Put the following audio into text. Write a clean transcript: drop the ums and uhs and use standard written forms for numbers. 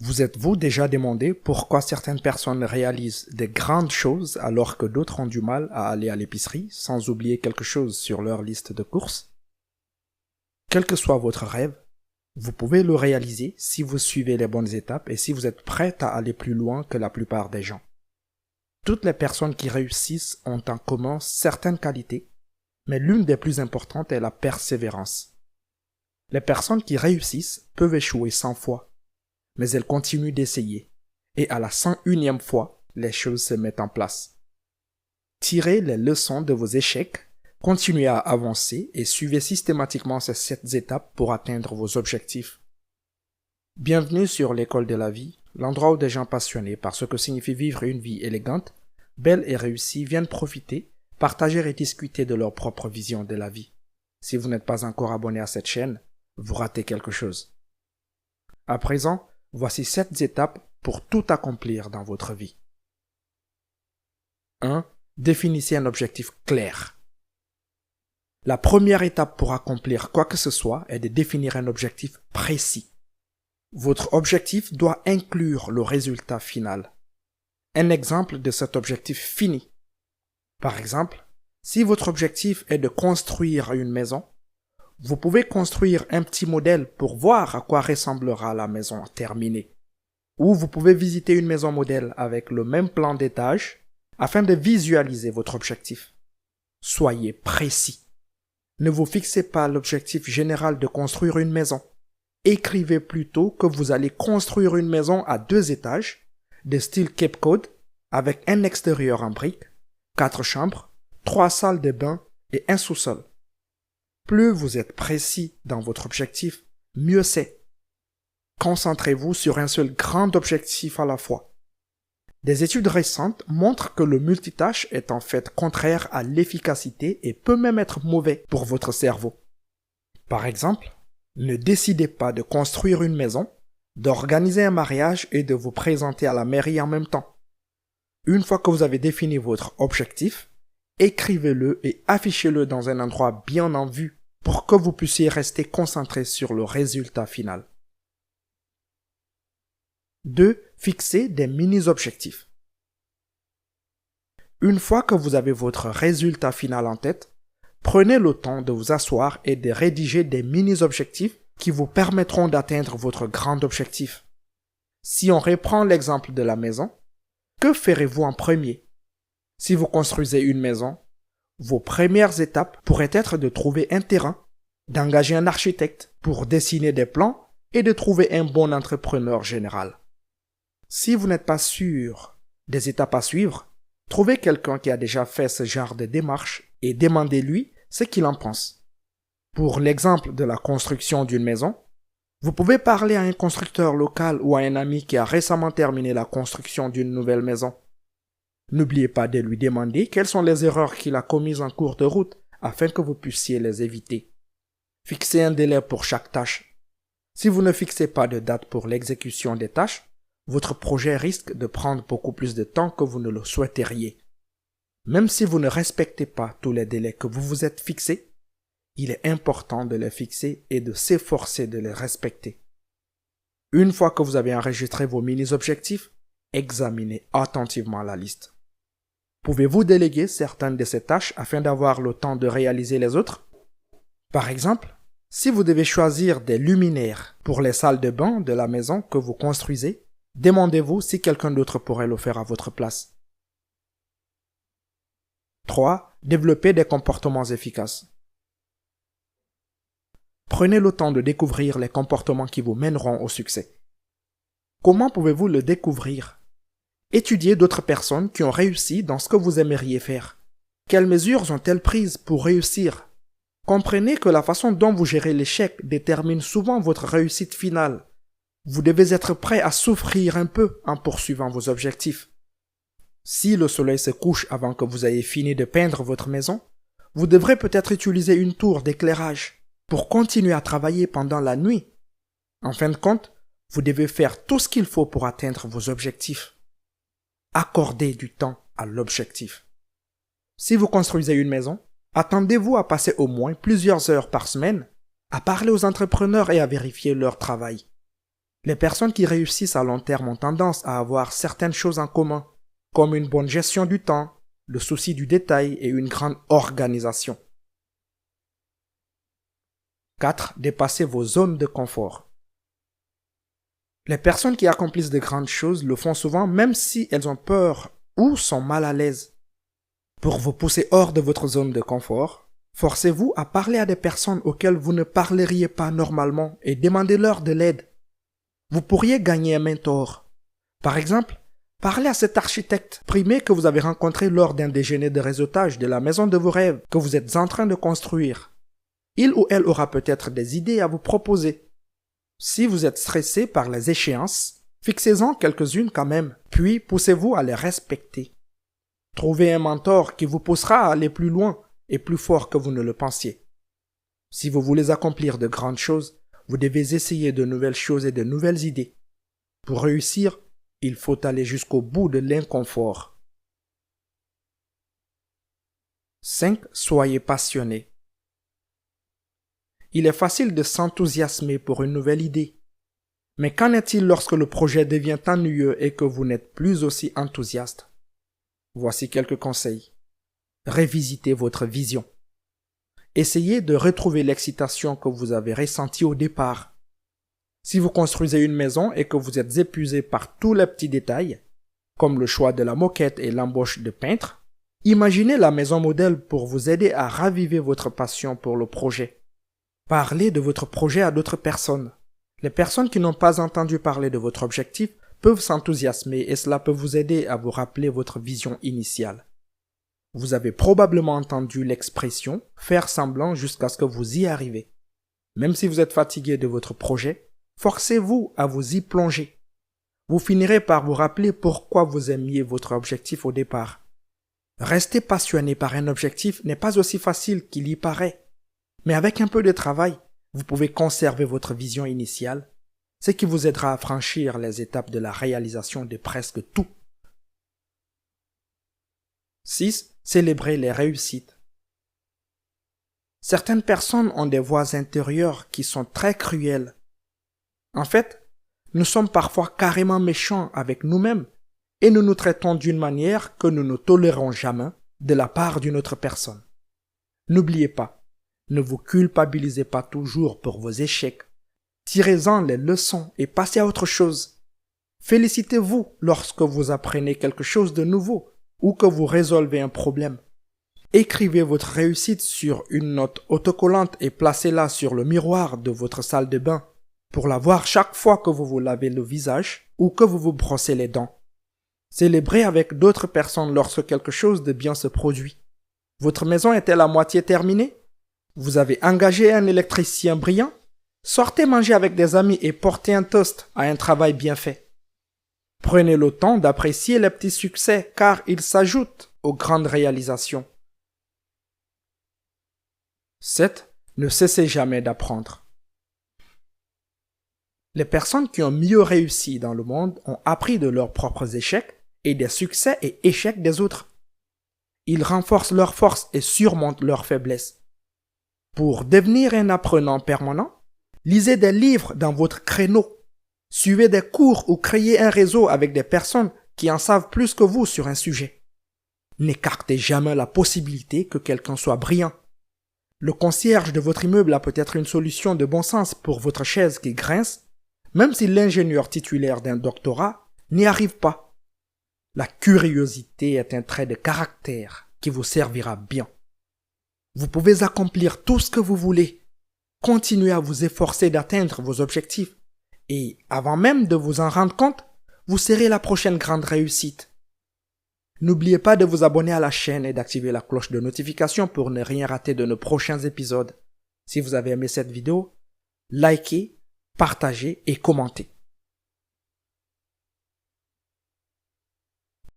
Vous êtes-vous déjà demandé pourquoi certaines personnes réalisent des grandes choses alors que d'autres ont du mal à aller à l'épicerie sans oublier quelque chose sur leur liste de courses? Quel que soit votre rêve, vous pouvez le réaliser si vous suivez les bonnes étapes et si vous êtes prêt à aller plus loin que la plupart des gens. Toutes les personnes qui réussissent ont en commun certaines qualités, mais l'une des plus importantes est la persévérance. Les personnes qui réussissent peuvent échouer 100 fois, mais elles continuent d'essayer, et à la 101e fois, les choses se mettent en place. Tirez les leçons de vos échecs, continuez à avancer et suivez systématiquement ces 7 étapes pour atteindre vos objectifs. Bienvenue sur l'école de la vie, l'endroit où des gens passionnés par ce que signifie vivre une vie élégante, belle et réussie viennent profiter, partager et discuter de leur propre vision de la vie. Si vous n'êtes pas encore abonné à cette chaîne, vous ratez quelque chose. À présent, voici 7 étapes pour tout accomplir dans votre vie. 1. Définissez un objectif clair. La première étape pour accomplir quoi que ce soit est de définir un objectif précis. Votre objectif doit inclure le résultat final. Un exemple de cet objectif fini. Par exemple, si votre objectif est de construire une maison, vous pouvez construire un petit modèle pour voir à quoi ressemblera la maison terminée. Ou vous pouvez visiter une maison modèle avec le même plan d'étage afin de visualiser votre objectif. Soyez précis. Ne vous fixez pas l'objectif général de construire une maison. Écrivez plutôt que vous allez construire une maison à 2 étages, de style Cape Cod, avec un extérieur en briques, 4 chambres, 3 salles de bain et un sous-sol. Plus vous êtes précis dans votre objectif, mieux c'est. Concentrez-vous sur un seul grand objectif à la fois. Des études récentes montrent que le multitâche est en fait contraire à l'efficacité et peut même être mauvais pour votre cerveau. Par exemple, ne décidez pas de construire une maison, d'organiser un mariage et de vous présenter à la mairie en même temps. Une fois que vous avez défini votre objectif, écrivez-le et affichez-le dans un endroit bien en vue pour que vous puissiez rester concentré sur le résultat final. 2. Fixez des mini-objectifs. Une fois que vous avez votre résultat final en tête, prenez le temps de vous asseoir et de rédiger des mini-objectifs qui vous permettront d'atteindre votre grand objectif. Si on reprend l'exemple de la maison, que ferez-vous en premier? Si vous construisez une maison, vos premières étapes pourraient être de trouver un terrain, d'engager un architecte pour dessiner des plans et de trouver un bon entrepreneur général. Si vous n'êtes pas sûr des étapes à suivre, trouvez quelqu'un qui a déjà fait ce genre de démarche et demandez-lui ce qu'il en pense. Pour l'exemple de la construction d'une maison, vous pouvez parler à un constructeur local ou à un ami qui a récemment terminé la construction d'une nouvelle maison. N'oubliez pas de lui demander quelles sont les erreurs qu'il a commises en cours de route afin que vous puissiez les éviter. Fixez un délai pour chaque tâche. Si vous ne fixez pas de date pour l'exécution des tâches, votre projet risque de prendre beaucoup plus de temps que vous ne le souhaiteriez. Même si vous ne respectez pas tous les délais que vous vous êtes fixés, il est important de les fixer et de s'efforcer de les respecter. Une fois que vous avez enregistré vos mini-objectifs, examinez attentivement la liste. Pouvez-vous déléguer certaines de ces tâches afin d'avoir le temps de réaliser les autres? Par exemple, si vous devez choisir des luminaires pour les salles de bain de la maison que vous construisez, demandez-vous si quelqu'un d'autre pourrait le faire à votre place. 3. Développez des comportements efficaces. Prenez le temps de découvrir les comportements qui vous mèneront au succès. Comment pouvez-vous le découvrir? Étudiez d'autres personnes qui ont réussi dans ce que vous aimeriez faire. Quelles mesures ont-elles prises pour réussir? Comprenez que la façon dont vous gérez l'échec détermine souvent votre réussite finale. Vous devez être prêt à souffrir un peu en poursuivant vos objectifs. Si le soleil se couche avant que vous ayez fini de peindre votre maison, vous devrez peut-être utiliser une tour d'éclairage pour continuer à travailler pendant la nuit. En fin de compte, vous devez faire tout ce qu'il faut pour atteindre vos objectifs. Accordez du temps à l'objectif. Si vous construisez une maison, attendez-vous à passer au moins plusieurs heures par semaine à parler aux entrepreneurs et à vérifier leur travail. Les personnes qui réussissent à long terme ont tendance à avoir certaines choses en commun, comme une bonne gestion du temps, le souci du détail et une grande organisation. 4. Dépassez vos zones de confort. Les personnes qui accomplissent de grandes choses le font souvent même si elles ont peur ou sont mal à l'aise. Pour vous pousser hors de votre zone de confort, forcez-vous à parler à des personnes auxquelles vous ne parleriez pas normalement et demandez-leur de l'aide. Vous pourriez gagner un mentor. Par exemple, parlez à cet architecte primé que vous avez rencontré lors d'un déjeuner de réseautage de la maison de vos rêves que vous êtes en train de construire. Il ou elle aura peut-être des idées à vous proposer. Si vous êtes stressé par les échéances, fixez-en quelques-unes quand même, puis poussez-vous à les respecter. Trouvez un mentor qui vous poussera à aller plus loin et plus fort que vous ne le pensiez. Si vous voulez accomplir de grandes choses, vous devez essayer de nouvelles choses et de nouvelles idées. Pour réussir, il faut aller jusqu'au bout de l'inconfort. 5. Soyez passionné. Il est facile de s'enthousiasmer pour une nouvelle idée. Mais qu'en est-il lorsque le projet devient ennuyeux et que vous n'êtes plus aussi enthousiaste? Voici quelques conseils. Révisitez votre vision. Essayez de retrouver l'excitation que vous avez ressentie au départ. Si vous construisez une maison et que vous êtes épuisé par tous les petits détails, comme le choix de la moquette et l'embauche de peintre, imaginez la maison modèle pour vous aider à raviver votre passion pour le projet. Parlez de votre projet à d'autres personnes. Les personnes qui n'ont pas entendu parler de votre objectif peuvent s'enthousiasmer et cela peut vous aider à vous rappeler votre vision initiale. Vous avez probablement entendu l'expression « faire semblant jusqu'à ce que vous y arrivez ». Même si vous êtes fatigué de votre projet, forcez-vous à vous y plonger. Vous finirez par vous rappeler pourquoi vous aimiez votre objectif au départ. Rester passionné par un objectif n'est pas aussi facile qu'il y paraît. Mais avec un peu de travail, vous pouvez conserver votre vision initiale, ce qui vous aidera à franchir les étapes de la réalisation de presque tout. 6. Célébrez les réussites. Certaines personnes ont des voix intérieures qui sont très cruelles. En fait, nous sommes parfois carrément méchants avec nous-mêmes et nous nous traitons d'une manière que nous ne tolérons jamais de la part d'une autre personne. N'oubliez pas, ne vous culpabilisez pas toujours pour vos échecs. Tirez-en les leçons et passez à autre chose. Félicitez-vous lorsque vous apprenez quelque chose de nouveau ou que vous résolvez un problème. Écrivez votre réussite sur une note autocollante et placez-la sur le miroir de votre salle de bain pour la voir chaque fois que vous vous lavez le visage ou que vous vous brossez les dents. Célébrez avec d'autres personnes lorsque quelque chose de bien se produit. Votre maison est-elle à moitié terminée? Vous avez engagé un électricien brillant? Sortez manger avec des amis et portez un toast à un travail bien fait. Prenez le temps d'apprécier les petits succès car ils s'ajoutent aux grandes réalisations. 7. Ne cessez jamais d'apprendre. Les personnes qui ont mieux réussi dans le monde ont appris de leurs propres échecs et des succès et échecs des autres. Ils renforcent leurs forces et surmontent leurs faiblesses. Pour devenir un apprenant permanent, lisez des livres dans votre créneau. Suivez des cours ou créez un réseau avec des personnes qui en savent plus que vous sur un sujet. N'écartez jamais la possibilité que quelqu'un soit brillant. Le concierge de votre immeuble a peut-être une solution de bon sens pour votre chaise qui grince, même si l'ingénieur titulaire d'un doctorat n'y arrive pas. La curiosité est un trait de caractère qui vous servira bien. Vous pouvez accomplir tout ce que vous voulez. Continuez à vous efforcer d'atteindre vos objectifs. Et avant même de vous en rendre compte, vous serez la prochaine grande réussite. N'oubliez pas de vous abonner à la chaîne et d'activer la cloche de notification pour ne rien rater de nos prochains épisodes. Si vous avez aimé cette vidéo, likez, partagez et commentez.